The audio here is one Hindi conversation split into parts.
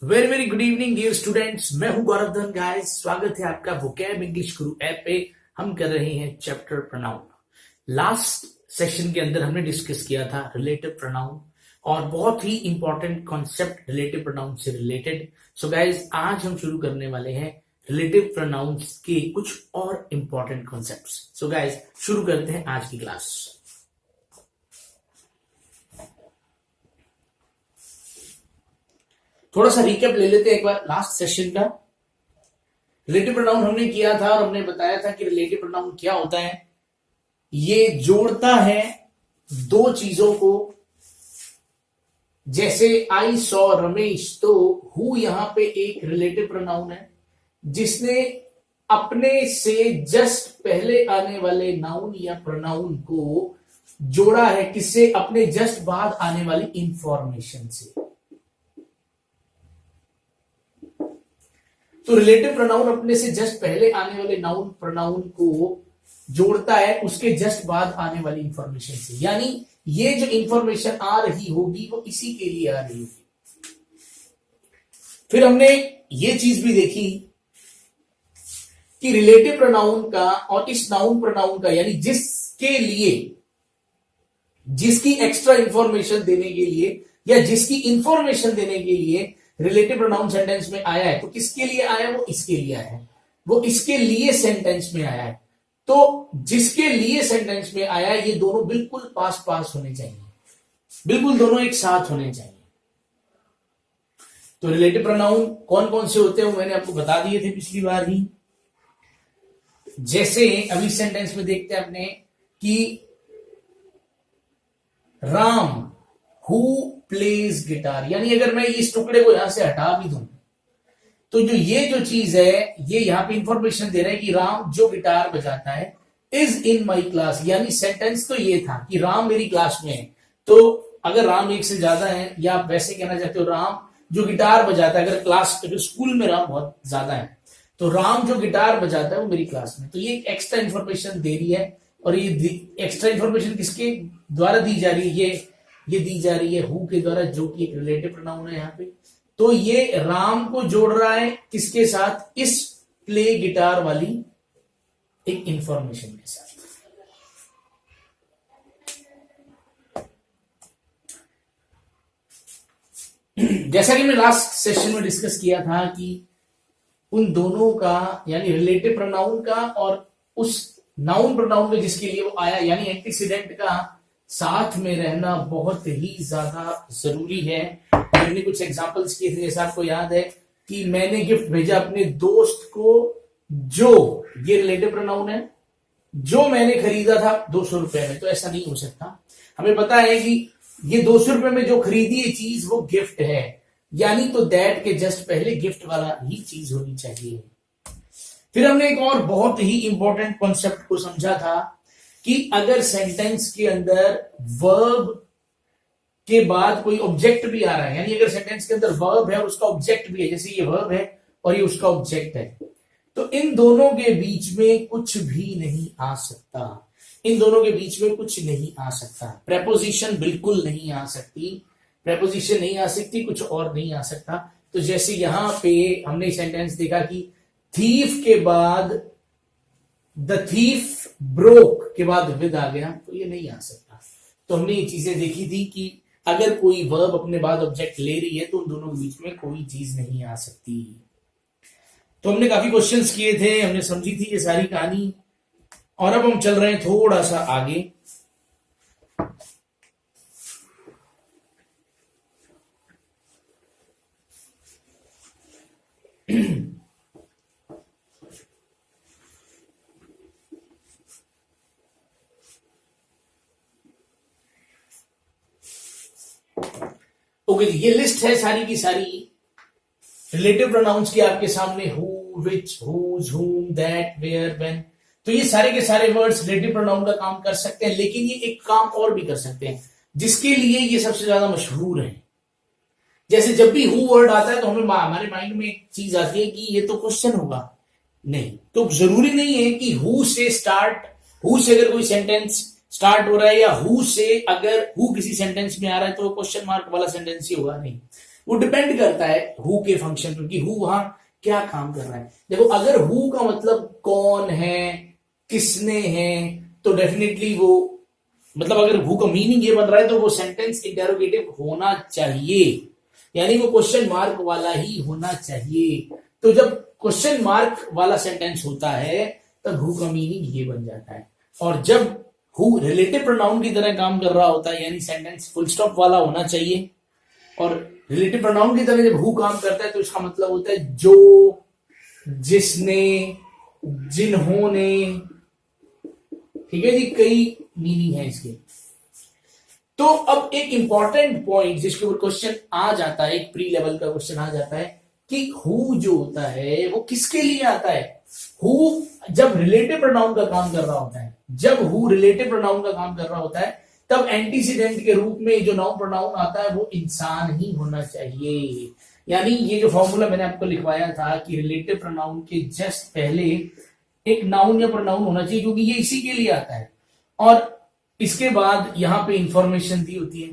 Very very good evening dear students. मैं हूं गौरव धन गाइस। स्वागत है आपका वोकैब इंग्लिश गुरु ऐप पे। हम कर रहे हैं चैप्टर प्रोनाउन। लास्ट सेशन के अंदर हमने डिस्कस किया था रिलेटिव प्रोनाउन और बहुत ही इंपॉर्टेंट कॉन्सेप्ट रिलेटिव प्रोनाउन से रिलेटेड। सो गाइस आज हम शुरू करने वाले हैं रिलेटिव प्रोनाउंस के कुछ और इंपॉर्टेंट कॉन्सेप्ट्स। सो गाइस शुरू करते हैं आज की क्लास। थोड़ा सा रिकैप ले लेते हैं एक बार लास्ट सेशन का। रिलेटिव प्रोनाउन हमने किया था और हमने बताया था कि रिलेटिव प्रोनाउन क्या होता है। ये जोड़ता है दो चीजों को, जैसे आई सॉ रमेश, तो हु यहां पे एक रिलेटिव प्रोनाउन है जिसने अपने से जस्ट पहले आने वाले नाउन या प्रोनाउन को जोड़ा है किससे? अपने जस्ट बाद आने वाली इंफॉर्मेशन से। तो रिलेटिव प्रोनाउन अपने से जस्ट पहले आने वाले नाउन प्रोनाउन को जोड़ता है उसके जस्ट बाद आने वाली इंफॉर्मेशन से, यानी ये जो इंफॉर्मेशन आ रही होगी वो इसी के लिए आ रही होगी। फिर हमने ये चीज भी देखी कि रिलेटिव प्रोनाउन का और इस नाउन प्रोनाउन का, यानी जिसके लिए, जिसकी एक्स्ट्रा इंफॉर्मेशन देने के लिए या जिसकी इंफॉर्मेशन देने के लिए रिलेटिव प्रोनाउन सेंटेंस में आया है, तो किसके लिए आया? वो इसके लिए आया है, वो इसके लिए सेंटेंस में आया है। तो जिसके लिए सेंटेंस में आया है, ये दोनों बिल्कुल पास पास होने चाहिए, बिल्कुल दोनों एक साथ होने चाहिए। तो रिलेटिव प्रोनाउन कौन कौन से होते हैं वो मैंने आपको बता दिए थे पिछली बार ही। जैसे अभी सेंटेंस में देखते हैं अपने कि राम हु प्लेज गिटार, यानी अगर मैं इस टुकड़े को यहां से हटा भी दूं तो ये जो चीज है ये यहां पे इंफॉर्मेशन दे रहा है कि राम जो गिटार बजाता है इज इन माई क्लास, यानी सेंटेंस तो ये था कि राम मेरी क्लास में है। तो अगर राम एक से ज्यादा है, या आप वैसे कहना चाहते हो राम जो गिटार बजाता है, अगर क्लास अगर स्कूल में राम बहुत ज्यादा है तो राम जो गिटार बजाता है वो मेरी क्लास में। तो ये एक्स्ट्रा इंफॉर्मेशन दे रही है, और ये एक्स्ट्रा इंफॉर्मेशन किसके द्वारा दी जा रही है? ये दी जा रही है हु के द्वारा, जो कि एक रिलेटिव प्रोनाउन है यहाँ पे। तो ये राम को जोड़ रहा है किसके साथ? इस प्ले गिटार वाली एक इंफॉर्मेशन के साथ। जैसा कि मैं लास्ट सेशन में डिस्कस किया था कि उन दोनों का, यानी रिलेटिव प्रोनाउन का और उस नाउन प्रोनाउन में जिसके लिए वो आया, यानी एंटीसीडेंट का साथ में रहना बहुत ही ज्यादा जरूरी है। मैंने कुछ एग्जांपल्स किए थे, जैसे आपको याद है कि मैंने गिफ्ट भेजा अपने दोस्त को, जो ये रिलेटिव प्रोनाउन है, जो मैंने खरीदा था 200 रुपए में। तो ऐसा नहीं हो सकता। हमें पता है कि ये 200 रुपए में जो खरीदी है चीज वो गिफ्ट है, यानी तो दैट के जस्ट पहले गिफ्ट वाला ही चीज होनी चाहिए। फिर हमने एक और बहुत ही इंपॉर्टेंट कॉन्सेप्ट को समझा था कि अगर सेंटेंस के अंदर वर्ब के बाद कोई ऑब्जेक्ट भी आ रहा है, यानी अगर सेंटेंस के अंदर वर्ब है और उसका ऑब्जेक्ट भी है, जैसे ये वर्ब है और ये उसका ऑब्जेक्ट है, तो इन दोनों के बीच में कुछ भी नहीं आ सकता। इन दोनों के बीच में कुछ नहीं आ सकता। प्रेपोजिशन बिल्कुल नहीं आ सकती, प्रेपोजिशन नहीं आ सकती, कुछ और नहीं आ सकता। तो जैसे यहां पे हमने सेंटेंस देखा कि थीफ के बाद द थीफ ब्रोक के बाद विद आ गया, तो ये नहीं आ सकता। तो हमने ये चीजें देखी थी कि अगर कोई वर्ब अपने बाद ऑब्जेक्ट ले रही है तो उन दोनों के बीच में कोई चीज नहीं आ सकती। तो हमने काफी क्वेश्चंस किए थे, हमने समझी थी ये सारी कहानी, और अब हम चल रहे हैं थोड़ा सा आगे। ओके जी, ये लिस्ट है सारी की सारी रिलेटिव प्रोनाउंस की आपके सामने। हु, विच, हुज, हुम, दैट, वेयर, व्हेन। तो ये सारे के सारे वर्ड्स रिलेटिव प्रोनाउन का काम कर सकते हैं, लेकिन ये एक काम और भी कर सकते हैं जिसके लिए ये सबसे ज्यादा मशहूर है। जैसे जब भी हु वर्ड आता है तो हमें हमारे माइंड में एक चीज आती है कि ये तो क्वेश्चन होगा। नहीं, तो जरूरी नहीं है कि हु से स्टार्ट, हु से अगर कोई सेंटेंस स्टार्ट हो रहा है या हु से अगर हु किसी सेंटेंस में आ रहा है तो क्वेश्चन मार्क वाला सेंटेंस ही होगा। नहीं, वो डिपेंड करता है हु के फंक्शन पर कि हु वहां क्या काम कर रहा है। देखो अगर हु का मतलब कौन है, किसने है, तो डेफिनेटली वो मतलब अगर हु का मीनिंग ये बन रहा है तो वो सेंटेंस इंटेरोगेटिव होना चाहिए, यानी वो क्वेश्चन मार्क वाला ही होना चाहिए। तो जब क्वेश्चन मार्क वाला सेंटेंस होता है तब हु का मीनिंग ये बन जाता है। और जब हु रिलेटिव प्रोनाउन की तरह काम कर रहा होता है यानी सेंटेंस फुल स्टॉप वाला होना चाहिए, और रिलेटिव प्रोनाउन की तरह जब हु काम करता है तो इसका मतलब होता है जो, जिसने, जिन्होंने, ठीक है जी, कई मीनिंग है इसके। तो अब एक इंपॉर्टेंट पॉइंट जिसके ऊपर क्वेश्चन आ जाता है, एक प्री लेवल का क्वेश्चन आ जाता है कि हु जो होता है वो किसके लिए आता है। हु जब रिलेटिव प्रोनाउन का काम कर रहा होता है, जब हु रिलेटिव प्रोनाउन का काम कर रहा होता है तब एंटीसीडेंट के रूप में जो नाउन प्रोनाउन आता है वो इंसान ही होना चाहिए। यानी ये जो फॉर्मूला मैंने आपको लिखवाया था कि रिलेटिव प्रोनाउन के जस्ट पहले एक नाउन या प्रोनाउन होना चाहिए क्योंकि ये इसी के लिए आता है, और इसके बाद यहां पे इंफॉर्मेशन दी होती है।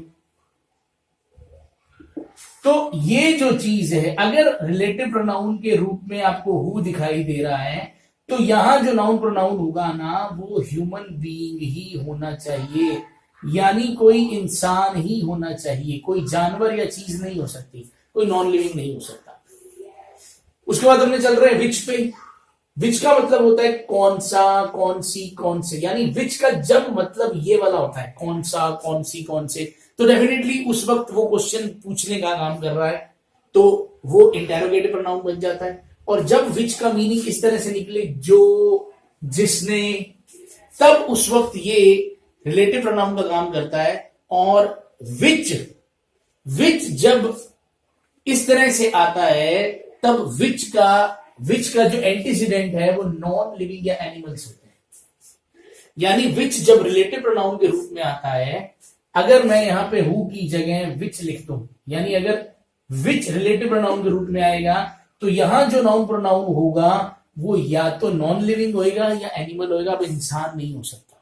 तो ये जो चीज है, अगर रिलेटिव प्रोनाउन के रूप में आपको हु दिखाई दे रहा है तो यहां जो नाउन प्रोनाउन होगा ना वो ह्यूमन बीइंग ही होना चाहिए, यानी कोई इंसान ही होना चाहिए, कोई जानवर या चीज नहीं हो सकती, कोई नॉन लिविंग नहीं हो सकता। उसके बाद हमने चल रहे हैं विच पे। विच का मतलब होता है कौन सा, कौन सी, कौन से, यानी विच का जब मतलब ये वाला होता है कौन सा, कौन सी, कौन से, तो डेफिनेटली उस वक्त वो क्वेश्चन पूछने का काम कर रहा है तो वो इंटेरोगेटिव प्रोनाउन बन जाता है। और जब विच का मीनिंग इस तरह से निकले जो, जिसने, तब उस वक्त ये रिलेटिव प्रोनाउन का काम करता है। और विच, विच जब इस तरह से आता है तब विच का जो एंटीसीडेंट है वो नॉन लिविंग या एनिमल्स होते हैं। यानी विच जब रिलेटिव प्रोनाउन के रूप में आता है, अगर मैं यहां पे हु की जगह विच लिख दूं, यानी अगर विच रिलेटिव प्रोनाउन के रूप में आएगा तो यहां जो नाउन प्रोनाउन होगा वो या तो नॉन लिविंग होएगा या एनिमल होएगा, अब इंसान नहीं हो सकता।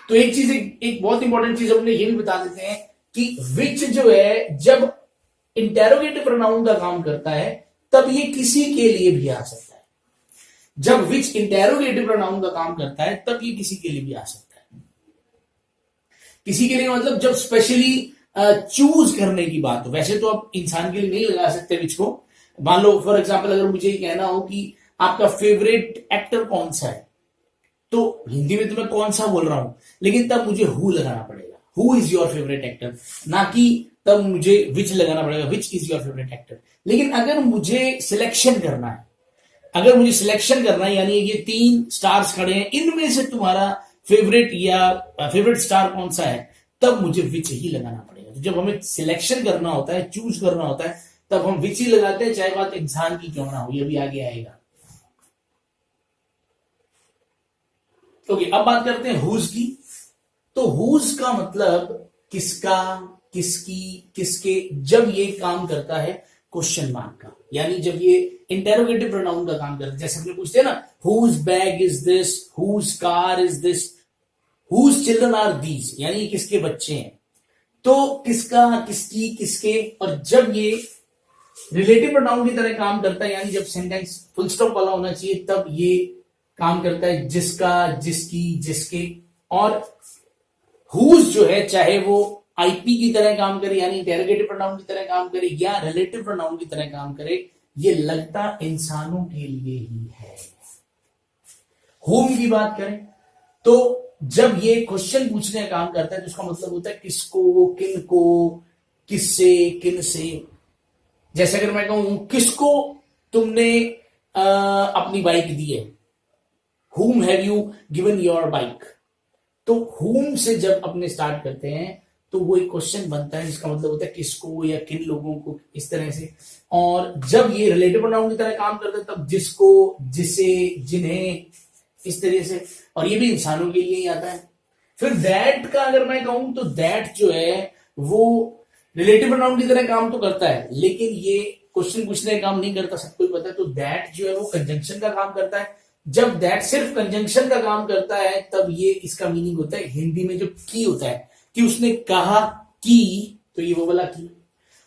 तो एक चीज, एक बहुत इंपॉर्टेंट चीज अपने ये भी बता देते हैं कि विच जो है जब इंटेरोगेटिव प्रोनाउन का काम करता है तब ये किसी के लिए भी आ सकता है। जब विच इंटेरोगेटिव प्रोनाउन का काम करता है तब ये किसी के लिए भी आ सकता है। किसी के लिए मतलब जब स्पेशली चूज करने की बात हो, वैसे तो आप इंसान के लिए नहीं लगा सकते विच को। मान लो फॉर एग्जाम्पल अगर मुझे ये कहना हो कि आपका फेवरेट एक्टर कौन सा है, तो हिंदी में तो मैं कौन सा बोल रहा हूं, लेकिन तब मुझे हु लगाना पड़ेगा, who is your favourite actor, ना कि तब मुझे विच लगाना पड़ेगा, which is your favourite actor. लेकिन अगर मुझे सिलेक्शन करना है, अगर मुझे सिलेक्शन करना है यानी ये 3 स्टार्स खड़े हैं, इनमें से तुम्हारा फेवरेट या फेवरेट स्टार कौन सा है, तब मुझे विच ही लगाना पड़ेगा। तो जब हमें सिलेक्शन करना होता है, चूज करना होता है, तब हम विच ही लगाते हैं, चाहे बात इंसान की क्यों ना हो। ये भी आगे आएगा। ओके, अब बात करते हैं हुज की। तो हुज का मतलब किसका, किसकी, किसके, जब ये काम करता है क्वेश्चन मार्क का, यानी जब ये इंटेरोगेटिव प्रोनाउन का काम करता है। जैसे हम पूछते हैं ना, whose bag is this, whose car is this, whose children are these, यानी किसके बच्चे हैं। तो किसका, किसकी, किसके, और जब ये रिलेटिव प्रोनाउन की तरह काम करता है, यानी जब सेंटेंस फुल स्टॉप वाला होना चाहिए, तब ये काम करता है जिसका, जिसकी, जिसके। और हुज जो है चाहे वो आईपी की तरह काम करे यानी इंटेरोगेटिव प्रोनाउन की तरह काम करे या रिलेटिव प्रोनाउन की तरह काम करे, ये लगता इंसानों के लिए ही है। होम की बात करें तो जब ये क्वेश्चन पूछने का काम करता है तो उसका मतलब होता है किसको, किनको, किससे, किन से। जैसे अगर मैं कहूं किसको तुमने अपनी बाइक दी है, whom have you given your bike, तो whom से जब अपने स्टार्ट करते हैं तो वो एक क्वेश्चन बनता है जिसका मतलब होता है किसको या किन लोगों को, इस तरह से। और जब ये रिलेटिव प्रोनाउन की तरह काम करते हैं तब जिसको, जिसे, जिन्हें, इस तरह से। और ये भी इंसानों के लिए ही आता है। फिर दैट का अगर मैं कहूं तो दैट जो है वो रिलेटिव प्रोनाउन की तरह काम तो करता है, लेकिन ये क्वेश्चन पूछने का काम नहीं करता, सबको पता है। तो दैट जो है वो कंजंक्शन का काम करता है। जब दैट सिर्फ कंजंक्शन का काम करता है तब ये इसका मीनिंग होता है हिंदी में जो की होता है कि उसने कहा की, तो ये वो वाला की।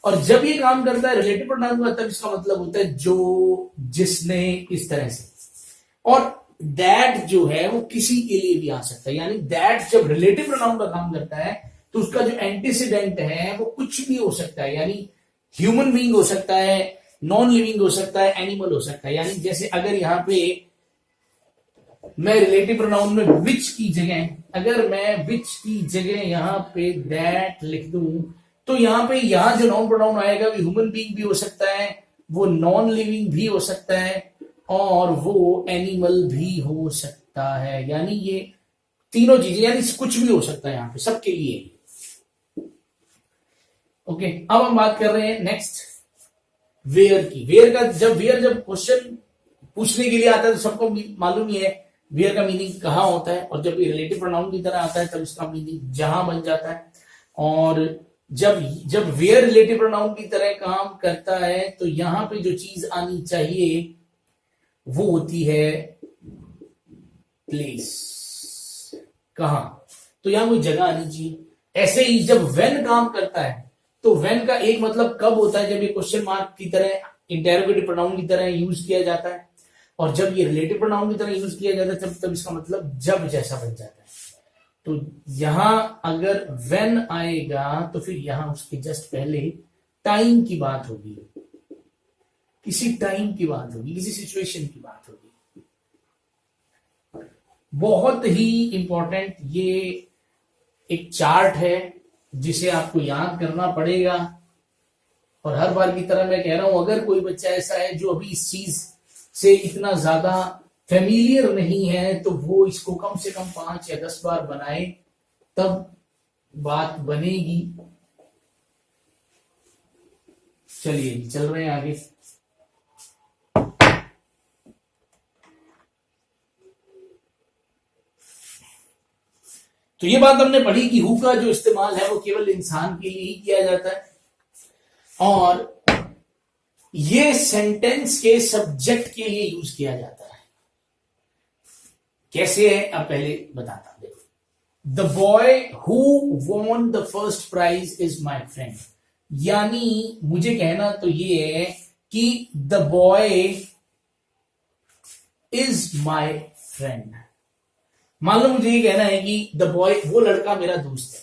और जब ये काम करता है रिलेटिव प्रोनाउन का, तब इसका मतलब होता है जो, जिसने, इस तरह से। और दैट जो है वो किसी के लिए भी आ सकता है, यानी दैट जब रिलेटिव प्रोनाउन का काम करता है तो उसका जो एंटीसीडेंट है वो कुछ भी हो सकता है, यानी ह्यूमन बीइंग हो सकता है, नॉन लिविंग हो सकता है, एनिमल हो सकता है। यानी जैसे अगर यहां पे मैं रिलेटिव प्रोनाउन में विच की जगह, अगर मैं विच की जगह यहां पे दैट लिख दूं, तो यहां पे यहां जो नॉन प्रोनाउन आएगा वो ह्यूमन बीइंग भी हो सकता है, वो नॉन लिविंग भी हो सकता है, और वो एनिमल भी हो सकता है। यानी ये तीनों चीजें, यानी कुछ भी हो सकता है यहां पे, सबके लिए। ओके, अब हम बात कर रहे हैं नेक्स्ट वेयर की। वेयर का जब क्वेश्चन पूछने के लिए आता है तो सबको मालूम ही है वेयर का मीनिंग कहां होता है, और जब ये रिलेटिव प्रोनाउन की तरह आता है तब इसका मीनिंग जहां बन जाता है। और जब वेयर रिलेटिव प्रोनाउन की तरह काम करता है तो यहां पे जो चीज आनी चाहिए वो होती है प्लेस, कहां, तो यहां कोई जगह आनी चाहिए। ऐसे ही जब व्हेन काम करता है तो व्हेन का एक मतलब कब होता है, जब ये क्वेश्चन मार्क की तरह, इंटेरोगेटिव प्रोनाउन की तरह यूज किया जाता है, और जब ये रिलेटिव प्रोनाउन की तरह यूज किया जाता है तब इसका मतलब जब जैसा बन जाता है। तो यहां अगर व्हेन आएगा तो फिर यहां उसके जस्ट पहले टाइम की बात होगी, किसी टाइम की बात होगी, किसी सिचुएशन की बात होगी। बहुत ही इंपॉर्टेंट ये एक चार्ट है जिसे आपको याद करना पड़ेगा। और हर बार की तरह मैं कह रहा हूं, अगर कोई बच्चा ऐसा है जो अभी इस चीज से इतना ज्यादा फेमिलियर नहीं है तो वो इसको कम से कम 5 या 10 बार बनाए, तब बात बनेगी। चलिए चल रहे हैं आगे। तो ये बात हमने पढ़ी कि हु का जो इस्तेमाल है वो केवल इंसान के लिए ही किया जाता है, और ये सेंटेंस के सब्जेक्ट के लिए यूज किया जाता है। कैसे है अब पहले बताता हूं, देखो। The boy who won the first prize is my friend, यानी मुझे कहना तो ये है कि the boy is my friend. मान लो मुझे ये कहना है कि द बॉय, वो लड़का मेरा दोस्त है,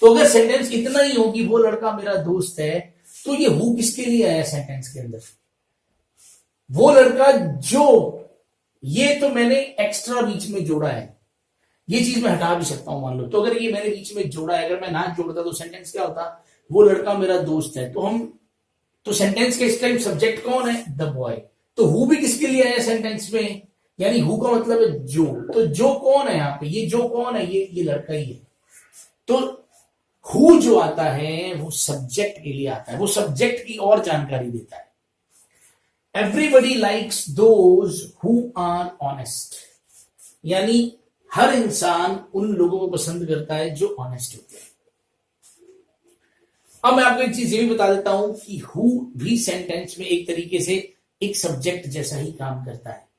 तो अगर सेंटेंस इतना ही हो कि वो लड़का मेरा दोस्त है, तो ये हु किसके लिए आया सेंटेंस के अंदर, वो लड़का जो, ये तो मैंने एक्स्ट्रा बीच में जोड़ा है, ये चीज मैं हटा भी सकता हूं मान लो। तो अगर ये मैंने बीच में जोड़ा है, अगर मैं ना जोड़ता तो सेंटेंस क्या होता, वो लड़का मेरा दोस्त है। तो सेंटेंस का इस टाइम सब्जेक्ट कौन है, द बॉय। तो हु भी किसके लिए आया सेंटेंस में, यानी हु का मतलब है जो। तो जो कौन है यहाँ पे, ये जो कौन है, ये लड़का ही है। तो हु जो आता है वो सब्जेक्ट के लिए आता है, वो सब्जेक्ट की और जानकारी देता है। Everybody likes those who are honest, यानी हर इंसान उन लोगों को पसंद करता है जो ऑनेस्ट होते हैं। अब मैं आपको एक चीज ये भी बता देता हूं कि हु भी सेंटेंस में एक तरीके से एक सब्जेक्ट जैसा ही काम करता है।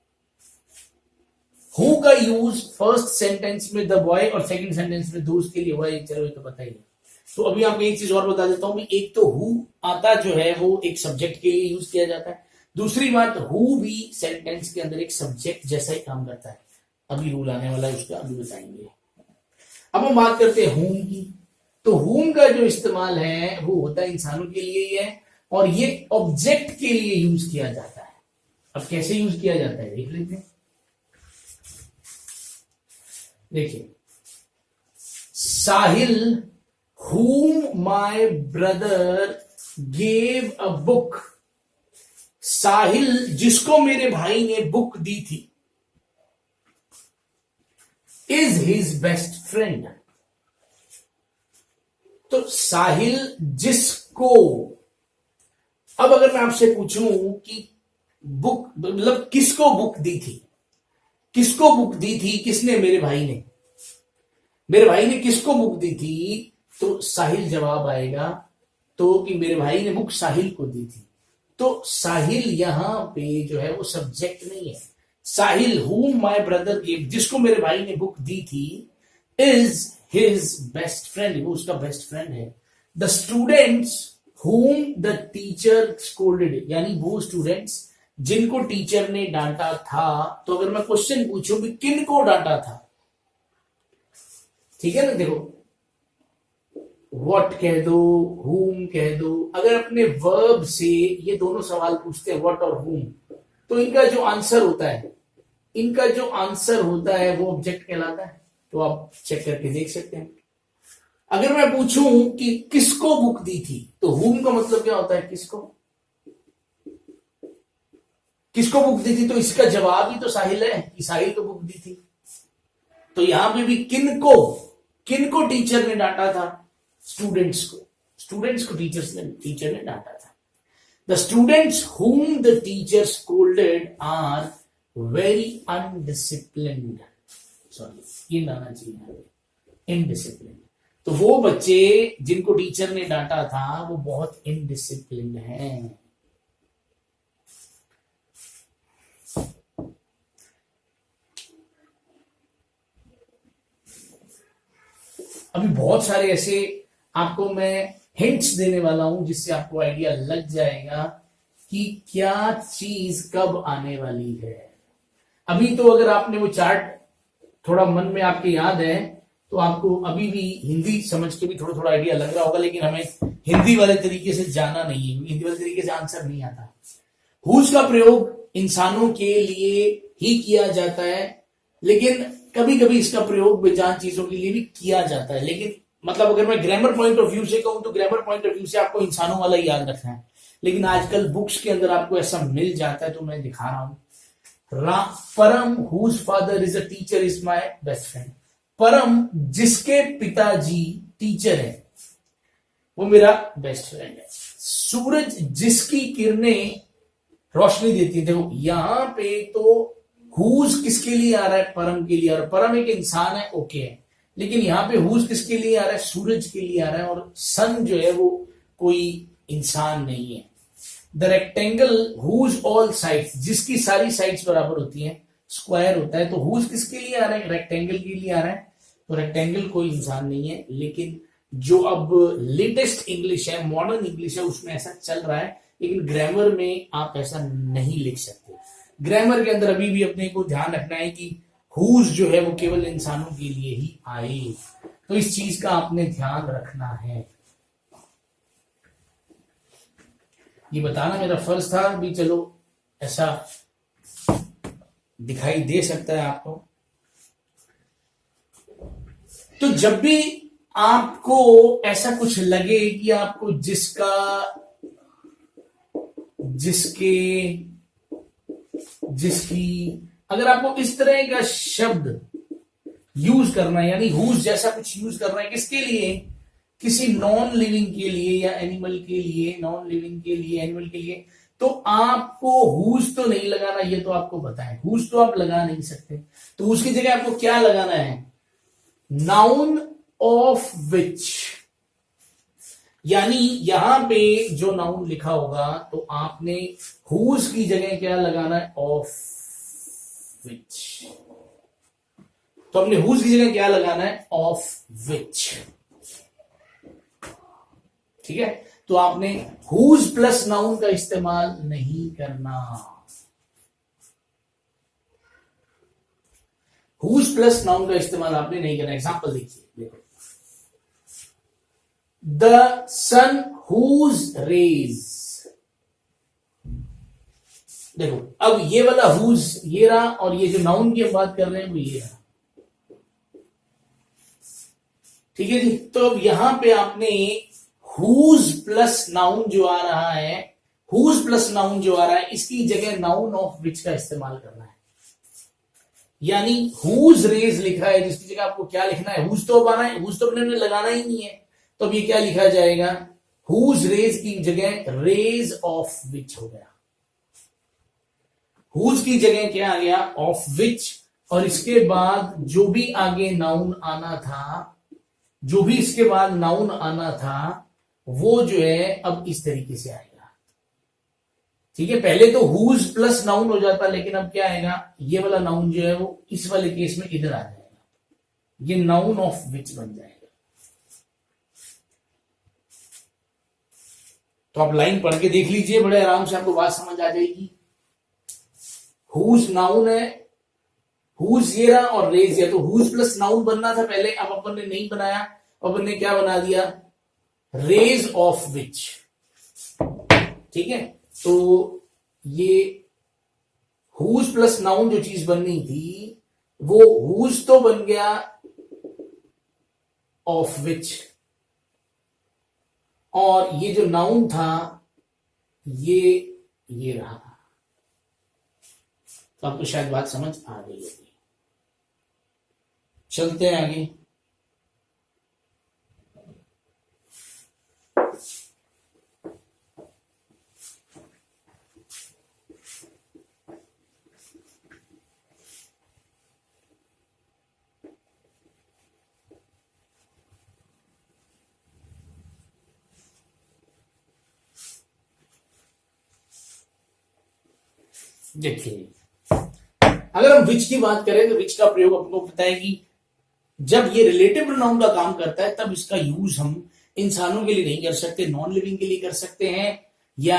हु का यूज फर्स्ट सेंटेंस में द बॉय और सेकंड सेंटेंस में दोस्त के लिए हुआ है, चलो ये तो पता ही है। तो अभी आपको एक चीज और बता देता हूं, एक तो हु आता जो है वो एक सब्जेक्ट के लिए यूज किया जाता है, दूसरी बात हु भी सेंटेंस के अंदर एक सब्जेक्ट जैसा ही काम करता है। अभी रूल आने वाला है उसका, अभी बताएंगे। अब हम बात करते हैं हुम की। तो हुम का जो इस्तेमाल है वो होता है इंसानों के लिए ही है, और ये ऑब्जेक्ट के लिए यूज किया जाता है। अब कैसे यूज किया जाता है देख लेते हैं। देखिए, साहिल whom my brother gave a book, साहिल जिसको मेरे भाई ने बुक दी थी, is his best friend। तो साहिल जिसको, अब अगर मैं आपसे पूछूं कि बुक मतलब किसको बुक दी थी, किसको बुक दी थी, किसने, मेरे भाई ने, मेरे भाई ने किसको बुक दी थी, तो साहिल जवाब आएगा। तो कि मेरे भाई ने बुक साहिल को दी थी, तो साहिल यहां पे जो है वो सब्जेक्ट नहीं है। साहिल whom my brother gave, जिसको मेरे भाई ने बुक दी थी, is his best friend, वो उसका बेस्ट फ्रेंड है। The students whom the teacher scolded, यानी वो स्टूडेंट्स जिनको टीचर ने डांटा था। तो अगर मैं क्वेश्चन पूछूं कि किन को डांटा था, ठीक है ना, देखो व्हाट कह दो, whom कह दो, अगर अपने वर्ब से ये दोनों सवाल पूछते हैं व्हाट और whom, तो इनका जो आंसर होता है, वो ऑब्जेक्ट कहलाता है। तो आप चेक करके देख सकते हैं। अगर मैं पूछूं कि किसको बुक दी थी, तो whom का मतलब क्या होता है, किसको बुक दी थी, तो इसका जवाब ही तो साहिल है कि साहिल को बुक दी थी। तो यहां पे भी किनको टीचर ने डांटा था, स्टूडेंट्स को टीचर ने डांटा था। The students whom the teacher scolded are very undisciplined, sorry ये लाना चाहिए, इनडिसिप्लिन। तो वो बच्चे जिनको टीचर ने डांटा था वो बहुत इनडिसिप्लिन हैं। अभी बहुत सारे ऐसे आपको मैं हिंट्स देने वाला हूं जिससे आपको आइडिया लग जाएगा कि क्या चीज कब आने वाली है। अभी तो अगर आपने वो चार्ट थोड़ा मन में आपके याद है तो आपको अभी भी हिंदी समझ के भी थोड़ा थोड़ा आइडिया लग रहा होगा, लेकिन हमें हिंदी वाले तरीके से जाना नहीं है, हिंदी वाले तरीके से आंसर नहीं आता। हुज का प्रयोग इंसानों के लिए ही किया जाता है, लेकिन कभी कभी इसका प्रयोग बेजान चीजों के लिए भी किया जाता है। लेकिन मतलब अगर मैं ग्रामर पॉइंट ऑफ व्यू से कहूं तो ग्रामर पॉइंट ऑफ व्यू से आपको इंसानों वाला ही याद रखना है, लेकिन आजकल बुक्स के अंदर आपको ऐसा मिल जाता है तो मैं दिखा रहा हूं। Param whose father is a teacher is my best friend. Param जिसके पिताजी टीचर है वो मेरा बेस्ट फ्रेंड है। सूरज जिसकी किरणें रोशनी देती है। देखो यहां पे तो हुज किसके लिए आ रहा है, परम के लिए आ रहा है। परम एक इंसान है, ओके है, लेकिन यहां पे हुज किसके लिए आ रहा है, सूरज के लिए आ रहा है, और सन जो है वो कोई इंसान नहीं है। The rectangle whose all sides, जिसकी सारी साइड्स बराबर होती हैं, स्क्वायर होता है। तो हुज किसके लिए आ रहा है, रेक्टेंगल के लिए आ रहा है। तो रेक्टेंगल कोई इंसान नहीं है, लेकिन जो अब लेटेस्ट इंग्लिश है, मॉडर्न इंग्लिश है, उसमें ऐसा चल रहा है, लेकिन ग्रामर में आप ऐसा नहीं लिख सकते। ग्रामर के अंदर अभी भी अपने को ध्यान रखना है कि हुज जो है वो केवल इंसानों के लिए ही आए, तो इस चीज का आपने ध्यान रखना है। ये बताना मेरा फर्ज था भी, चलो ऐसा दिखाई दे सकता है आपको। तो जब भी आपको ऐसा कुछ लगे कि आपको जिसकी अगर आपको इस तरह का शब्द यूज करना है, यानी हुज जैसा कुछ यूज करना है, किसके लिए, किसी नॉन लिविंग के लिए या एनिमल के लिए, नॉन लिविंग के लिए, एनिमल के लिए, तो आपको हुज तो नहीं लगाना, ये तो आपको पता है, हुज तो आप लगा नहीं सकते। तो उसकी जगह आपको क्या लगाना है, नाउन ऑफ विच, यानी यहां पे जो नाउन लिखा होगा तो आपने हुज की जगह क्या लगाना है, ऑफ विच। तो हमने हुज की जगह क्या लगाना है, ऑफ विच, ठीक है। तो आपने हुज प्लस नाउन का इस्तेमाल नहीं करना, हुज प्लस नाउन का इस्तेमाल आपने नहीं करना। एग्जांपल देखिए, देखो, द सन हुज रेज, देखो अब ये वाला हुज ये रहा, और ये जो नाउन की हम बात कर रहे हैं वो ये रहा, ठीक है जी। तो अब यहां पे आपने हुज प्लस नाउन जो आ रहा है, हुज प्लस नाउन जो आ रहा है, इसकी जगह नाउन ऑफ विच का इस्तेमाल करना है। यानी हुज रेज लिखा है, जिसकी जगह आपको क्या लिखना है, हुज तो अब आना है, हुज तो अपने लगाना ही नहीं है, तो अब ये क्या लिखा जाएगा, हुज रेज की जगह रेज ऑफ विच हो गया। हुज की जगह क्या आ गया, ऑफ विच, और इसके बाद जो भी आगे नाउन आना था, जो भी इसके बाद नाउन आना था, वो जो है अब इस तरीके से आएगा, ठीक है। पहले तो हुज प्लस नाउन हो जाता, लेकिन अब क्या आएगा, ये वाला नाउन जो है वो इस वाले केस में इधर आ जाएगा, ये नाउन ऑफ विच बन जाएगा। तो आप लाइन पढ़ के देख लीजिए, बड़े आराम से आपको बात समझ आ जाएगी। हुज नाउन है, हुज ये रहा और रेज या, तो हुज प्लस नाउन बनना था पहले, अब अपन ने नहीं बनाया, अपन ने क्या बना दिया, रेज ऑफ विच। ठीक है, तो ये हुज प्लस नाउन जो चीज बननी थी वो हुज तो बन गया ऑफ विच, और ये जो नाउन था ये रहा। तो आपको शायद बात समझ आ गई होगी। चलते हैं आगे। देखिए, अगर हम विच की बात करें तो विच का प्रयोग आपको पता है कि जब ये रिलेटिव प्रोनाउन का काम करता है तब इसका यूज हम इंसानों के लिए नहीं कर सकते, नॉन लिविंग के लिए कर सकते हैं, या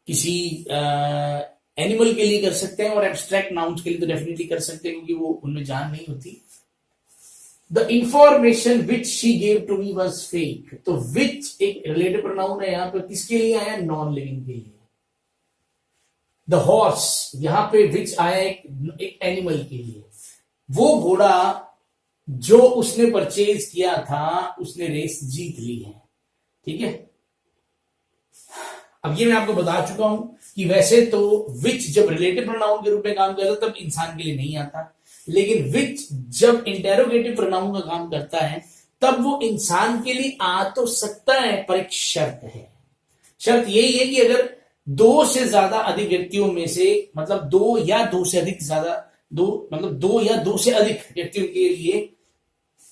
किसी एनिमल के लिए कर सकते हैं, और एब्स्ट्रैक्ट नाउन्स के लिए तो डेफिनेटली कर सकते हैं क्योंकि वो उनमें जान नहीं होती। The information which she gave to me was fake. तो विच एक रिलेटिव प्रोनाउन है, यहां पर किसके लिए आया, नॉन लिविंग के लिए। द हॉर्स, यहां पे विच आया एक एनिमल के लिए। वो घोड़ा जो उसने परचेज किया था उसने रेस जीत ली है। ठीक है, अब ये मैं आपको बता चुका हूं कि वैसे तो विच जब रिलेटिव प्रोनाउन के रूप में काम करता तब इंसान के लिए नहीं आता, लेकिन विच जब इंटेरोगेटिव प्रोनाउन का काम करता है तब वो इंसान के लिए आ तो सकता है, पर एक शर्त है। शर्त यही है कि अगर दो से ज्यादा अधिक व्यक्तियों में से, मतलब दो या दो से अधिक व्यक्तियों के लिए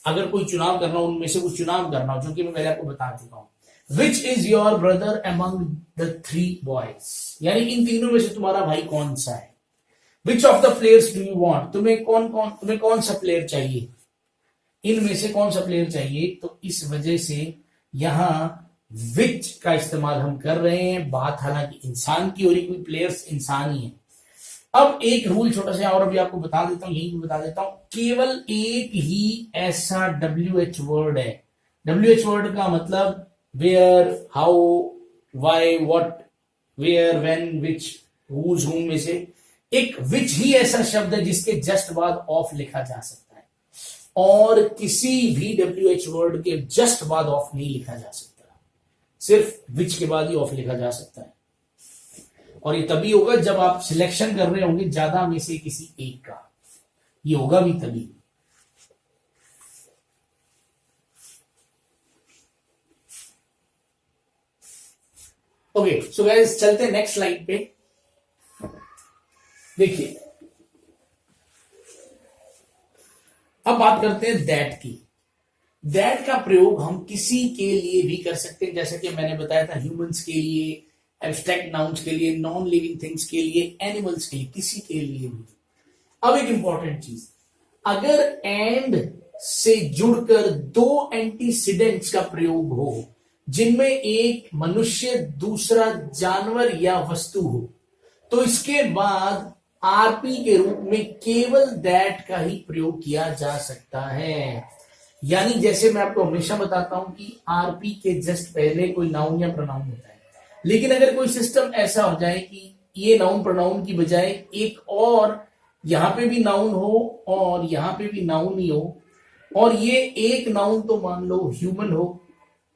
अगर कोई चुनाव करना, उनमें से कुछ चुनाव करना हो, जो कि मैं पहले आपको बता चुका हूं। Which is your brother among the 3 boys, यानी इन तीनों में से तुम्हारा भाई कौन सा है। Which of the players do you want, तुम्हें कौन सा प्लेयर चाहिए, इनमें से कौन सा प्लेयर चाहिए। तो इस वजह से यहां विच का इस्तेमाल हम कर रहे हैं। बात हालांकि इंसान की हो रही, कोई प्लेयर्स इंसान ही है। अब एक रूल छोटा सा और अभी आपको बता देता हूं, यही भी बता देता हूं, केवल एक ही ऐसा WH वर्ड है। WH वर्ड का मतलब where, how, why, what, where, when, which, whose, whom में से एक विच ही ऐसा शब्द है जिसके जस्ट बाद ऑफ लिखा जा सकता है, और किसी भी WH वर्ड के जस्ट बाद ऑफ नहीं लिखा जा सकता, सिर्फ विच के बाद ही ऑफ लिखा जा सकता है। और ये तभी होगा जब आप सिलेक्शन कर रहे होंगे ज्यादा में से किसी एक का, ये होगा भी तभी। ओके, सो गाइस चलते हैं नेक्स्ट स्लाइड पे। देखिए, अब बात करते हैं दैट की। दैट का प्रयोग हम किसी के लिए भी कर सकते हैं, जैसा कि मैंने बताया था, ह्यूमंस के लिए, एब्स्ट्रैक्ट नाउन्स के लिए, नॉन लिविंग थिंग्स के लिए, एनिमल्स के लिए, किसी के लिए भी। अब एक इंपॉर्टेंट चीज, अगर एंड से जुड़कर दो एंटीसीडेंट्स का प्रयोग हो जिनमें एक मनुष्य दूसरा जानवर या वस्तु हो, तो इसके बाद आरपी के रूप में केवल दैट का ही प्रयोग किया जा सकता है। यानी जैसे मैं आपको हमेशा बताता हूं कि आरपी के जस्ट पहले कोई नाउन या प्रोनाउन होता है, लेकिन अगर कोई सिस्टम ऐसा हो जाए कि ये नाउन प्रोनाउन की बजाय एक और यहां पे भी नाउन हो और यहां पे भी नाउन ही हो, और ये एक नाउन तो मान लो ह्यूमन हो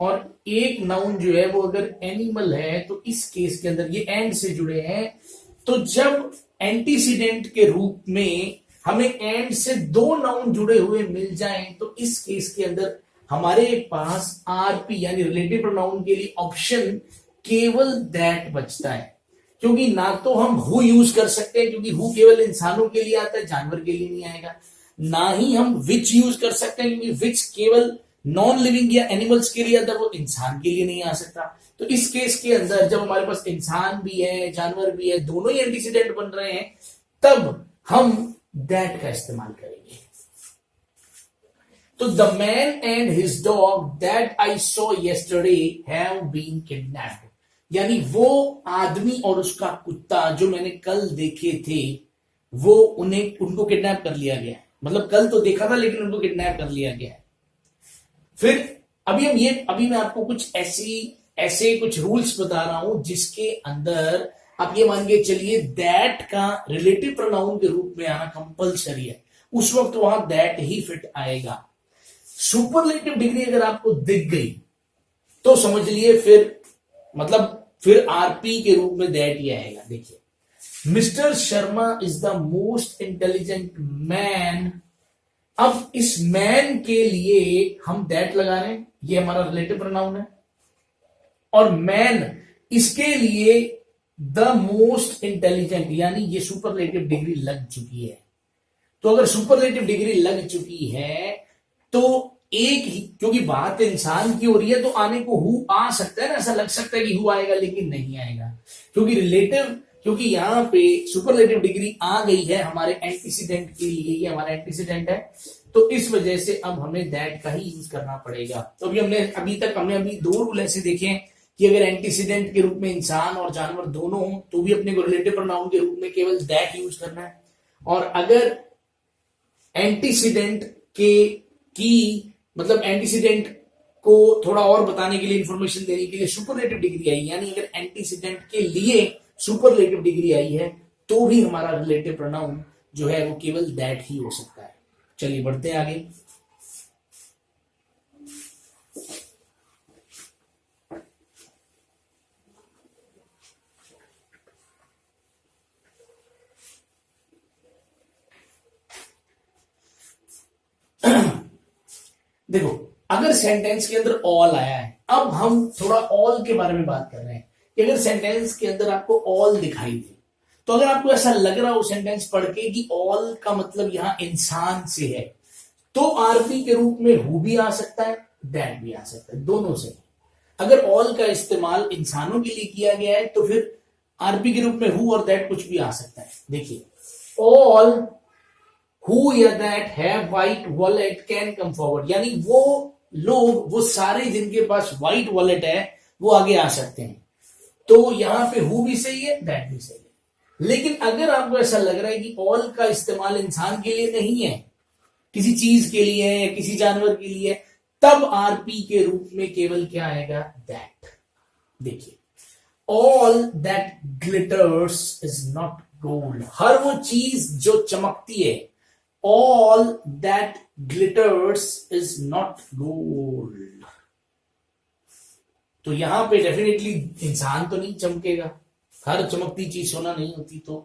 और एक नाउन जो है वो अगर एनिमल है, तो इस केस के अंदर ये एंड से जुड़े हैं, तो जब एंटीसीडेंट के रूप में हमें एंड से दो नाउन जुड़े हुए मिल जाएं, तो इस केस के अंदर हमारे पास आरपी यानी रिलेटिव प्रोनाउन के लिए ऑप्शन केवल दैट बचता है। क्योंकि ना तो हम हु यूज कर सकते हैं, क्योंकि हु केवल इंसानों के लिए आता है, जानवर के लिए नहीं आएगा। ना ही हम विच यूज कर सकते हैं, क्योंकि विच केवल नॉन लिविंग या एनिमल्स के लिए आता है, वो इंसान के लिए नहीं आ सकता। तो इस केस के अंदर जब हमारे पास इंसान भी है, जानवर भी है, दोनों ही एंटीसीडेंट बन रहे हैं, तब हम दैट का इस्तेमाल करेंगे। तो the man and his dog that I saw yesterday have been kidnapped. यानी वो आदमी और उसका कुत्ता जो मैंने कल देखे थे, वो उनको किडनैप कर लिया गया है। मतलब कल तो देखा था लेकिन उनको किडनैप कर लिया गया है। फिर अभी मैं आपको कुछ ऐसे कुछ रूल्स बता रहा हूं जिसके अंदर आप ये मान के चलिए दैट का रिलेटिव प्रोनाउन के रूप में आना कंपलसरी है। उस वक्त वहां दैट ही फिट आएगा। सुपरलेटिव डिग्री अगर आपको दिख गई तो समझ लिए फिर आरपी के रूप में दैट ही आएगा। देखिए, mister Sharma is the most intelligent man. अब इस मैन के लिए हम दैट लगा रहे हैं, ये हमारा रिलेटिव प्रोनाउन है, और मैन इसके लिए द मोस्ट इंटेलिजेंट, यानी ये सुपरलेटिव डिग्री लग चुकी है। तो अगर सुपरलेटिव डिग्री लग चुकी है तो एक ही, क्योंकि बात इंसान की हो रही है तो आने को हु आ सकता है ना, ऐसा लग सकता है कि हु आएगा लेकिन नहीं आएगा, क्योंकि यहां पे सुपरलेटिव डिग्री आ गई है हमारे एंटीसीडेंट के लिए, ये हमारा एंटीसीडेंट है, तो इस वजह से अब हमें दैट का ही यूज करना पड़ेगा। तो अभी दो रूल ऐसे देखे कि अगर एंटीसीडेंट के रूप में इंसान और जानवर दोनों हो तो भी अपने को रिलेटिव प्रोनाउन के रूप में केवल दैट यूज करना है, और अगर एंटीसीडेंट एंटीसीडेंट को थोड़ा और बताने के लिए, इंफॉर्मेशन देने के लिए सुपरलेटिव डिग्री आई, यानी अगर एंटीसीडेंट के लिए सुपरलेटिव डिग्री आई है तो भी हमारा रिलेटिव प्रोनाउन जो है वो केवल दैट ही हो सकता है। चलिए बढ़ते हैं आगे। देखो, अगर सेंटेंस के अंदर ऑल आया है, अब हम थोड़ा ऑल के बारे में बात कर रहे हैं कि अगर सेंटेंस के अंदर आपको ऑल दिखाई दे, तो अगर आपको ऐसा लग रहा हो सेंटेंस पढ़ के कि ऑल का मतलब यहां इंसान से है, तो आरपी के रूप में हु भी आ सकता है, दैट भी आ सकता है, दोनों से। अगर ऑल का इस्तेमाल इंसानों के लिए किया गया है तो फिर आरपी के रूप में हु और दैट कुछ भी आ सकता है। देखिए, ऑल हु या that have white wallet can come forward, यानी वो सारे जिनके पास व्हाइट वॉलेट है वो आगे आ सकते हैं। तो यहां पे हु भी सही है, दैट भी सही है। लेकिन अगर आपको ऐसा लग रहा है कि ऑल का इस्तेमाल इंसान के लिए नहीं है, किसी चीज के लिए है, किसी जानवर के लिए, तब आरपी के रूप में केवल क्या आएगा, दैट। देखिए, all that glitters is not gold, हर वो चीज जो चमकती है, all that glitters is not gold। तो यहां पे डेफिनेटली इंसान तो नहीं चमकेगा, हर चमकती चीज सोना नहीं होती। तो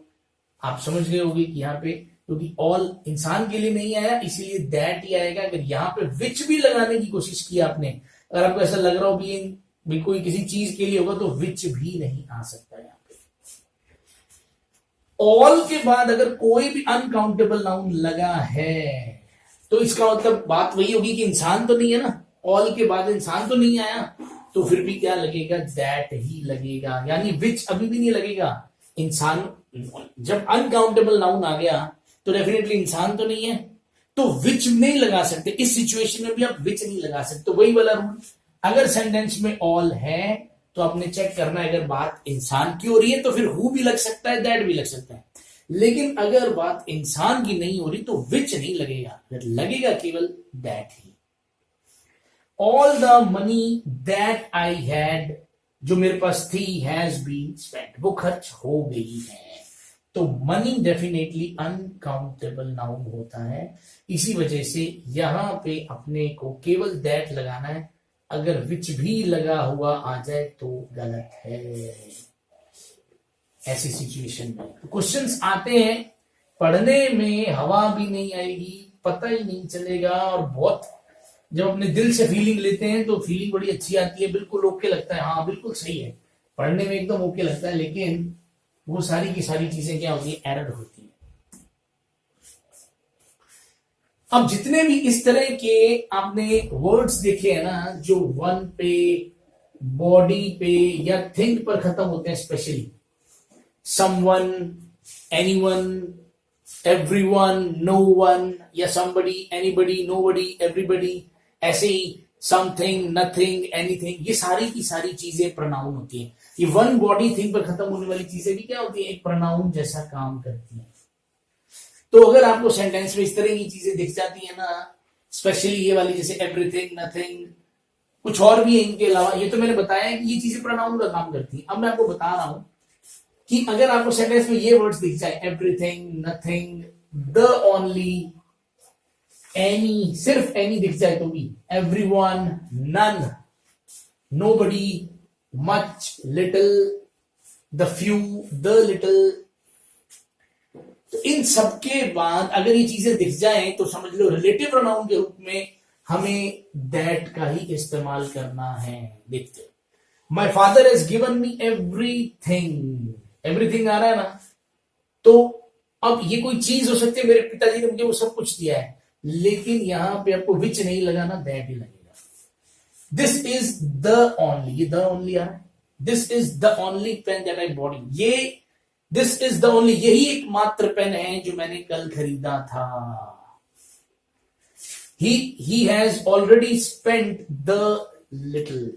आप समझ गए होंगे कि यहाँ पे क्योंकि ऑल इंसान के लिए नहीं आया इसीलिए दैट ही आएगा। अगर यहाँ पे विच भी लगाने की कोशिश की आपने, अगर आपको ऐसा लग रहा हो भी कोई किसी चीज के लिए होगा, तो विच भी नहीं आ सकता है। ऑल के बाद अगर कोई भी अनकाउंटेबल नाउन लगा है तो इसका मतलब बात वही होगी कि इंसान तो नहीं है ना, ऑल के बाद इंसान तो नहीं आया, तो फिर भी क्या लगेगा, दैट ही लगेगा, यानी विच अभी भी नहीं लगेगा। इंसान, जब अनकाउंटेबल नाउन आ गया तो डेफिनेटली इंसान तो नहीं है, तो विच नहीं लगा सकते। इस सिचुएशन में भी आप विच नहीं लगा सकते। तो वही वाला रूल, अगर सेंटेंस में ऑल है तो आपने चेक करना है, अगर बात इंसान की हो रही है तो फिर हु भी लग सकता है, दैट भी लग सकता है। लेकिन अगर बात इंसान की नहीं हो रही तो विच नहीं लगेगा, फिर लगेगा केवल that he. All the money that I had, जो मेरे पास थी, हैज बीन स्पेंट, वो खर्च हो गई है। तो मनी डेफिनेटली अनकाउंटेबल नाउन होता है, इसी वजह से यहां पे अपने को केवल दैट लगाना है। अगर विच भी लगा हुआ आ जाए तो गलत है ऐसी सिचुएशन में। तो क्वेश्चंस आते हैं, पढ़ने में हवा भी नहीं आएगी, पता ही नहीं चलेगा, और बहुत जब अपने दिल से फीलिंग लेते हैं तो फीलिंग बड़ी अच्छी आती है, बिल्कुल ओके लगता है, हाँ बिल्कुल सही है, पढ़ने में एकदम ओके लगता है, लेकिन वो सारी की सारी चीजें क्या होती है, एरर होती है। अब जितने भी इस तरह के आपने वर्ड्स देखे हैं ना, जो वन पे, बॉडी पे या थिंक पर खत्म होते हैं, specially someone, anyone, everyone, no one, या समबडी, एनीबडी, नोबडी, एवरीबडी, ऐसे ही समथिंग, नथिंग, एनीथिंग, ये सारी की सारी चीजें प्रोनाउन होती हैं। ये वन बॉडी थिंग पर खत्म होने वाली चीजें भी क्या होती है, एक प्रोनाउन जैसा काम करती है। तो अगर आपको सेंटेंस में इस तरह की चीजें दिख जाती है ना, स्पेशली ये वाली जैसे एवरीथिंग, नथिंग, कुछ और भी है इनके अलावा, ये तो मैंने बताया है कि ये चीजें प्रोनाउन का काम करती है। अब मैं आपको बता रहा हूं कि अगर आपको सेंटेंस में ये वर्ड्स दिख जाए, everything, nothing, the only, any, सिर्फ एनी दिख जाए तो भी, everyone, none, nobody, much, little, the few, the little, तो इन सबके बाद अगर ये चीजें दिख जाएं तो समझ लो रिलेटिव प्रोनाउन के रूप में हमें दैट का ही इस्तेमाल करना है। देखते, my father has given me everything, everything आ रहा है ना, तो अब ये कोई चीज हो सकती है, मेरे पिताजी ने मुझे वो सब कुछ दिया है, लेकिन यहां पे आपको विच नहीं लगाना, दैट ही लगेगा। दिस इज द ओनली, ये द ओनली आ रहा है, this is the only pen that I bought, ये दिस इज द ओनली, यही एकमात्र पेन है जो मैंने कल खरीदा था। He has already spent the little,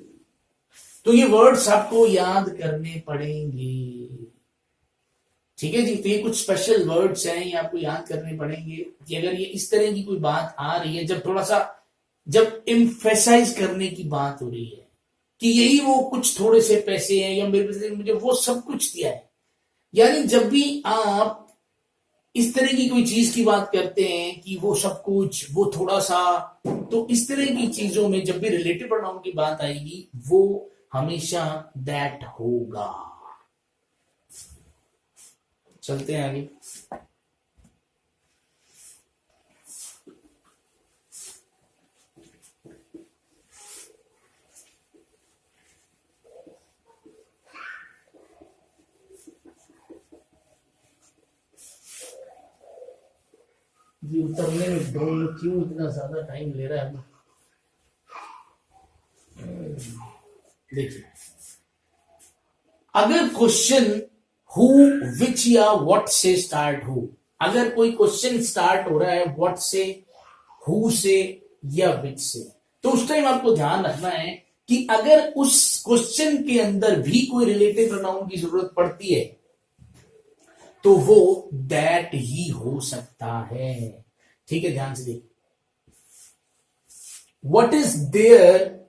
तो ये वर्ड्स आपको याद करने पड़ेंगे, ठीक है जी। तो ये कुछ स्पेशल वर्ड्स हैं, ये आपको याद करने पड़ेंगे कि अगर ये इस तरह की कोई बात आ रही है, जब थोड़ा सा, जब एम्फेसाइज करने की बात हो रही है कि यही वो कुछ थोड़े से पैसे हैं, या मेरे मुझे वो सब कुछ दिया है, यानी जब भी आप इस तरह की कोई चीज की बात करते हैं कि वो सब कुछ, वो थोड़ा सा, तो इस तरह की चीजों में जब भी रिलेटिव प्रोनाउन की बात आएगी वो हमेशा दैट होगा। चलते हैं आगे। ये उतरने में ड्रोन क्यों इतना ज्यादा टाइम ले रहा है? देखिए, अगर क्वेश्चन हु, विच या व्हाट से स्टार्ट हो, अगर कोई क्वेश्चन स्टार्ट हो रहा है व्हाट से, हु से या विच से, तो उस टाइम आपको ध्यान रखना है कि अगर उस क्वेश्चन के अंदर भी कोई रिलेटिव प्रोनाउन की जरूरत पड़ती है तो वो दैट ही हो सकता है। ठीक है, ध्यान से देखिए, व्हाट इज देयर,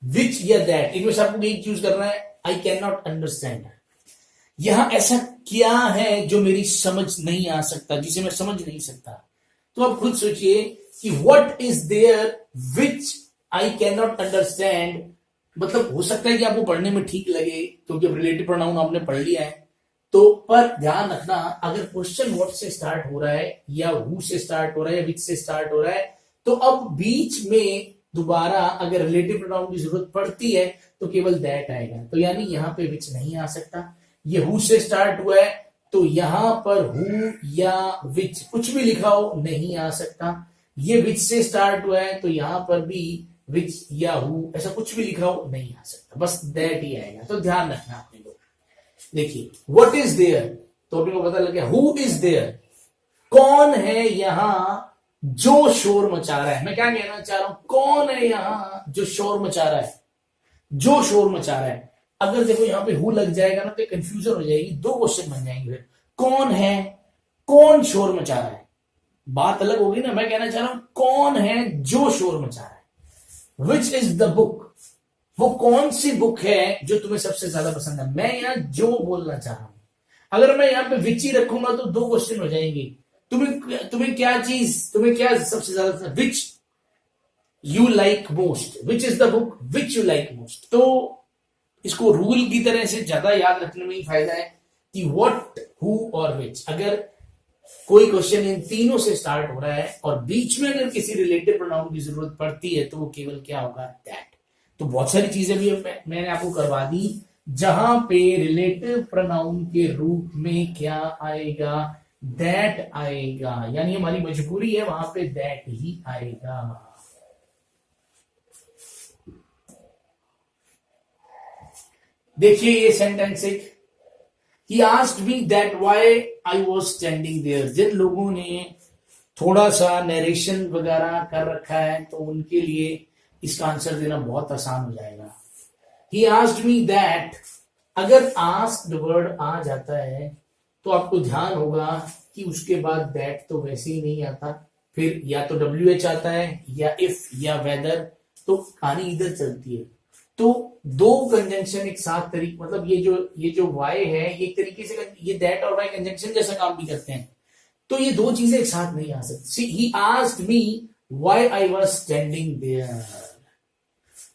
विच या दैट, इनमें से आपको एक चूज करना है। आई कैन नॉट अंडरस्टैंड, यहां ऐसा क्या है जो मेरी समझ नहीं आ सकता, जिसे मैं समझ नहीं सकता। तो आप खुद सोचिए कि what is there which I can not understand, मतलब हो सकता है कि आपको पढ़ने में ठीक लगे क्योंकि रिलेटिव प्रोनाउन आपने पढ़ लिया है, तो पर ध्यान रखना, अगर क्वेश्चन व्हाट से स्टार्ट हो रहा है या हु से स्टार्ट हो रहा है या विच से स्टार्ट हो रहा है, तो अब बीच में दोबारा अगर रिलेटिव प्रोनाउन की जरूरत पड़ती है तो केवल दैट आएगा। तो यानी यहां पे विच नहीं आ सकता। ये हु से स्टार्ट हुआ है तो यहां पर हु या विच कुछ भी लिखा हो नहीं आ सकता। ये विच से स्टार्ट हुआ है तो यहां पर भी विच या हु ऐसा कुछ भी लिखा हो नहीं आ सकता, बस दैट ही आएगा। तो ध्यान रखना अपने को। देखिए, व्हाट इज देयर, तो अपने को पता लग गया। हु इज देयर, कौन है यहां जो शोर मचा रहा है। मैं क्या कहना चाह रहा हूं, कौन है यहां जो शोर मचा रहा है, जो शोर मचा रहा है। अगर देखो यहां पे हु लग जाएगा ना तो कंफ्यूजन हो जाएगी, दो क्वेश्चन बन जाएंगे। फिर कौन है, कौन शोर मचा रहा है, बात अलग होगी ना। मैं कहना चाह रहा हूं कौन है जो शोर मचा रहा है। विच इज द बुक, वो कौन सी बुक है जो तुम्हें सबसे ज्यादा पसंद है। मैं यहां जो बोलना चाह रहा हूं, अगर मैं यहां पे विच ही रखूंगा तो दो क्वेश्चन हो जाएंगे। तुम्हें क्या चीज, तुम्हें क्या सबसे ज्यादा पसंद, which you like most, which is the book which you like most. तो इसको रूल की तरह से ज्यादा याद रखने में ही फायदा है कि व्हाट, हु और विच। अगर कोई क्वेश्चन इन तीनों से स्टार्ट हो रहा है और बीच में अगर किसी रिलेटिव प्रोनाउन की जरूरत पड़ती है तो वो केवल क्या होगा, दैट। तो बहुत सारी चीजें भी मैंने आपको करवा दी जहां पे रिलेटिव प्रोनाउन के रूप में क्या आएगा, दैट आएगा। यानी हमारी मजबूरी है वहां पे दैट ही आएगा। देखिए ये सेंटेंस एक, he asked me that why I was standing there। जिन लोगों ने थोड़ा सा नरेशन वगैरह कर रखा है तो उनके लिए इसका आंसर देना बहुत आसान हो जाएगा। ही आस्क्ड मी दैट, अगर आस्क्ड वर्ड आ जाता है तो आपको ध्यान होगा कि उसके बाद दैट तो वैसे ही नहीं आता, फिर या तो WH आता है या इफ या वेदर, तो कहानी इधर चलती है। तो दो कंजंक्शन एक साथ तरीके, मतलब ये जो वाई है ये एक तरीके से ये दैट और वाई कंजंक्शन जैसा काम भी करते हैं, तो ये दो चीजें एक साथ नहीं आ सकती। He asked me why I was standing there,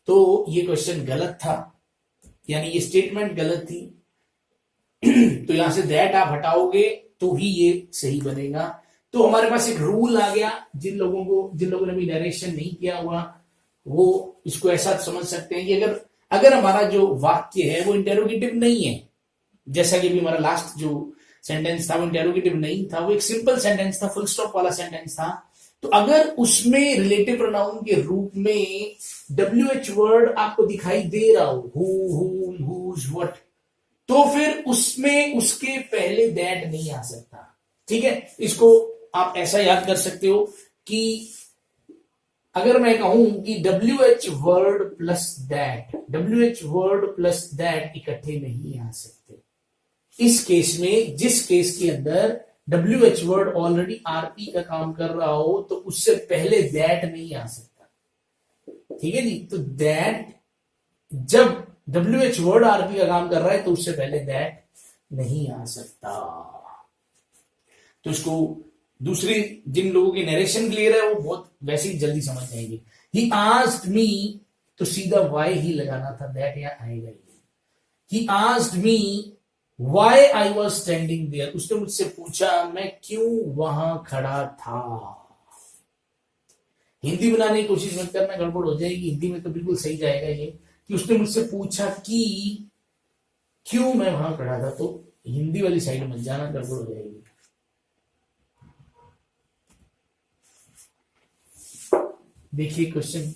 तो ये क्वेश्चन गलत था, यानी ये स्टेटमेंट गलत थी। तो यहां से दैट आप हटाओगे तो ही ये सही बनेगा। तो हमारे पास एक रूल आ गया, जिन लोगों ने भी नरेशन नहीं किया हुआ वो इसको ऐसा समझ सकते हैं कि अगर हमारा जो वाक्य है वो इंटेरोगेटिव नहीं है, जैसा कि भी हमारा लास्ट जो सेंटेंस था वो इंटेरोगेटिव नहीं था, वो एक सिंपल सेंटेंस था, फुल स्टॉप वाला सेंटेंस था, तो अगर उसमें रिलेटिव प्रोनाउन के रूप में WH वर्ड आपको दिखाई दे रहा हो, हु, हुम, हुज, व्हाट, तो फिर उसमें उसके पहले दैट नहीं आ सकता। ठीक है, इसको आप ऐसा याद कर सकते हो कि अगर मैं कहूं कि WH वर्ड प्लस दैट इकट्ठे नहीं आ सकते, इस केस में जिस केस के अंदर WH वर्ड ऑलरेडी RP का काम कर रहा हो तो उससे पहले दैट नहीं आ सकता। ठीक है जी, तो दैट जब WH वर्ड RP का काम कर रहा है तो उससे पहले दैट नहीं आ सकता। तो इसको दूसरी जिन लोगों की नरेशन क्लियर है वो बहुत वैसे ही जल्दी समझ जाएंगे। ही आस्क्ड मी, तो सीधा वाई ही लगाना था, दैट यहां आएगा ही। He asked me why I was standing there, उसने मुझसे पूछा मैं क्यों वहां खड़ा था। हिंदी बनाने की कोशिश मत करना, गड़बड़ हो जाएगी, हिंदी में तो बिल्कुल सही जाएगा ये कि उसने मुझसे पूछा कि क्यों मैं वहां खड़ा था, तो हिंदी वाली साइड मत जाना, गड़बड़ हो जाएगी। देखिए question,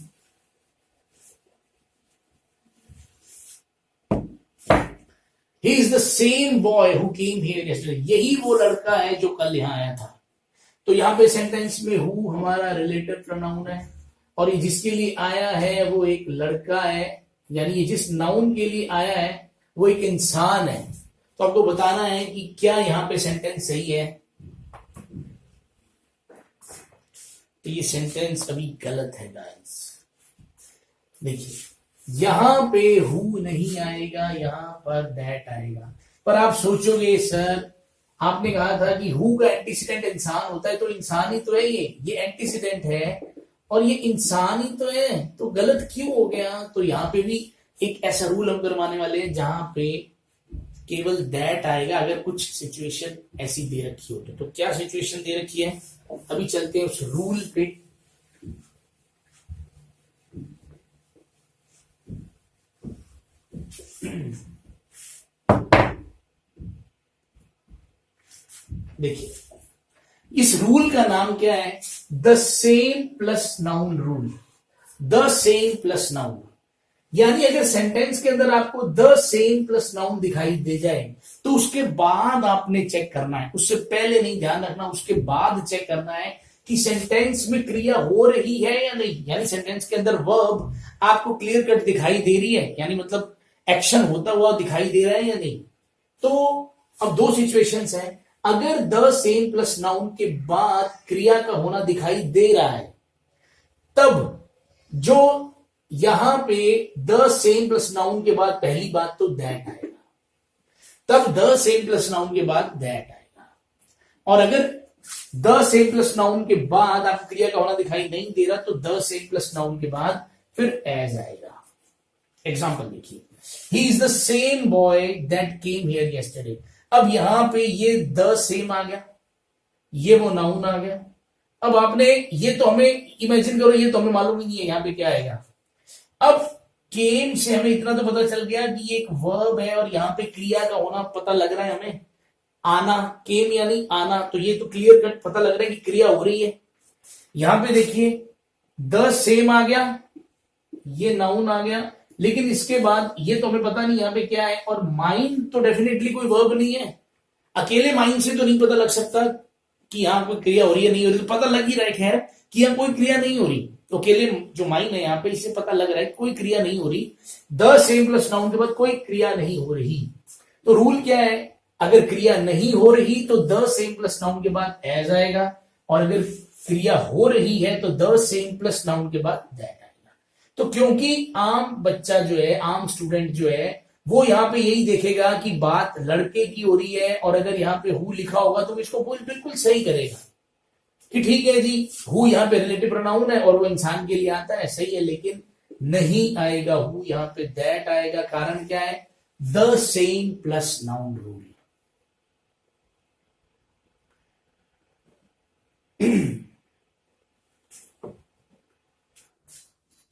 he is the same boy who came here yesterday, यही वो लड़का है जो कल यहां आया था। तो यहां पे सेंटेंस में हु हमारा रिलेटिव प्रोनाउन है और ये जिसके लिए आया है वो एक लड़का है, यानी ये जिस नाउन के लिए आया है वो एक इंसान है। तो आपको बताना है कि क्या यहां पे सेंटेंस सही है। तो ये सेंटेंस अभी गलत है गाइस। देखिए यहां पे हु नहीं आएगा, यहां पर दैट आएगा। पर आप सोचोगे सर आपने कहा था कि हु का एंटीसीडेंट इंसान होता है, तो इंसान ही तो है, ये एंटीसीडेंट है और ये इंसान ही तो है, तो गलत क्यों हो गया। तो यहां पे भी एक ऐसा रूल हम करवाने वाले हैं जहां पे केवल दैट आएगा अगर कुछ सिचुएशन ऐसी दे रखी हो। तो क्या सिचुएशन दे रखी है, अभी चलते हैं उस रूल पे। देखिए इस रूल का नाम क्या है, the same plus noun rule. The same plus noun, यानी अगर सेंटेंस के अंदर आपको द सेम प्लस नाउन दिखाई दे जाए तो उसके बाद आपने चेक करना है, उससे पहले नहीं, ध्यान रखना, उसके बाद चेक करना है कि सेंटेंस में क्रिया हो रही है या नहीं, यानी सेंटेंस के अंदर वर्ब आपको क्लियर कट दिखाई दे रही है, यानी मतलब एक्शन होता हुआ दिखाई दे रहा है या नहीं। तो अब दो सिचुएशंस हैं, अगर द सेम प्लस नाउन के बाद क्रिया का होना दिखाई दे रहा है तब जो यहां पे द सेम प्लस नाउन के बाद पहली बात तो दैट आएगा, तब द सेम प्लस नाउन के बाद दैट आएगा। और अगर द सेम प्लस नाउन के बाद आपको क्रिया का होना दिखाई नहीं दे रहा तो द सेम प्लस नाउन के बाद फिर एज आएगा। एग्जाम्पल देखिए, he is the same boy that came here yesterday. अब यहां पे ये द सेम आ गया, ये वो नाउन आ गया। अब आपने ये तो हमें इमेजिन करो, ये तो हमें मालूम ही नहीं है यहां पे क्या आएगा। अब केम से हमें इतना तो पता चल गया कि ये एक वर्ब है और यहां पे क्रिया का होना पता लग रहा है हमें, आना, केम यानी आना, तो ये तो क्लियर कट पता लग रहा है कि क्रिया हो रही है। यहां पे देखिए द सेम आ गया, ये नाउन आ गया, लेकिन इसके बाद ये तो हमें पता नहीं यहां पे क्या है। और माइंड तो डेफिनेटली कोई वर्ब नहीं है, अकेले माइंड से तो नहीं पता लग सकता कि यहां कोई क्रिया हो रही है नहीं हो रही, तो पता लग ही रहा है खैर कि यहां कोई क्रिया नहीं हो रही। तो अकेले जो माइन है यहाँ पे, इससे पता लग रहा है कोई क्रिया नहीं हो रही। द सेम प्लस नाउन के बाद कोई क्रिया नहीं हो रही। तो रूल क्या है, अगर क्रिया नहीं हो रही तो द सेम प्लस नाउन के बाद एज आएगा, और अगर क्रिया हो रही है तो द सेम प्लस नाउन के बाद दैट आएगा। तो क्योंकि आम बच्चा जो है, आम स्टूडेंट जो है, वो यहाँ पे यही देखेगा कि बात लड़के की हो रही है, और अगर यहाँ पे हु लिखा होगा तो इसको बिल्कुल सही करेगा कि ठीक है जी, हु यहाँ पे रिलेटिव प्रोनाउन है और वो इंसान के लिए आता है, सही है, लेकिन नहीं आएगा हु, यहाँ पे दैट आएगा। कारण क्या है, the same plus noun rule.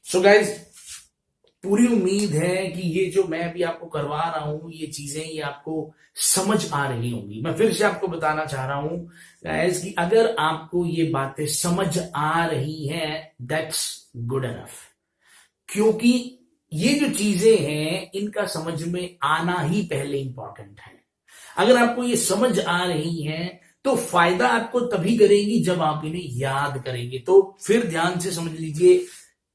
So guys, पूरी उम्मीद है कि ये जो मैं अभी आपको करवा रहा हूं, ये चीजें ये आपको समझ आ रही होंगी। मैं फिर से आपको बताना चाह रहा हूं गाइज कि अगर आपको ये बातें समझ आ रही हैं, दैट्स गुड एनफ। क्योंकि ये जो चीजें हैं, इनका समझ में आना ही पहले इंपॉर्टेंट है। अगर आपको ये समझ आ रही हैं तो फायदा आपको तभी करेंगी जब आप इन्हें याद करेंगे। तो फिर ध्यान से समझ लीजिए,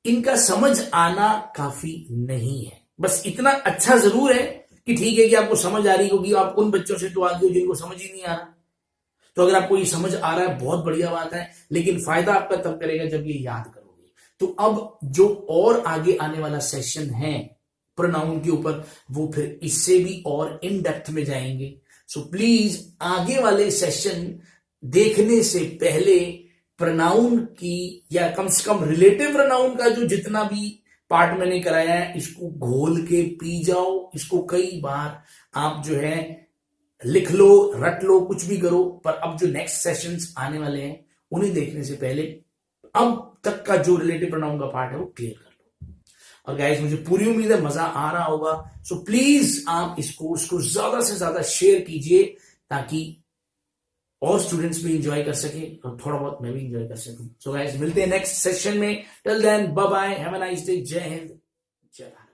इनका समझ आना काफी नहीं है, बस इतना अच्छा जरूर है कि ठीक है कि आपको समझ आ रही होगी। आप उन बच्चों से तो आगे हो जिनको समझ ही नहीं आ रहा। तो अगर आपको ये समझ आ रहा है, बहुत बढ़िया बात है, लेकिन फायदा आपका तब करेगा जब ये याद करोगे। तो अब जो और आगे आने वाला सेशन है प्रोनाउन के ऊपर, वो फिर इससे भी और इन डेप्थ में जाएंगे। सो प्लीज आगे वाले सेशन देखने से पहले प्रोनाउन की, या कम से कम रिलेटिव प्रोनाउन का जो जितना भी पार्ट मैंने कराया है, इसको घोल के पी जाओ। इसको कई बार आप जो है लिख लो, रट लो, कुछ भी करो, पर अब जो नेक्स्ट सेशंस आने वाले हैं उन्हें देखने से पहले अब तक का जो रिलेटिव प्रोनाउन का पार्ट है वो क्लियर कर लो। और गाइस, मुझे पूरी उम्मीद है मजा आ रहा होगा। सो प्लीज आप इस कोर्स को ज्यादा से ज्यादा शेयर कीजिए, ताकि और स्टूडेंट्स भी एंजॉय कर सके और थोड़ा बहुत मैं भी एंजॉय कर सकूं। सो गाइस, मिलते हैं नेक्स्ट सेशन में। Till then, bye bye, have a nice day. जय हिंद, जय भारत।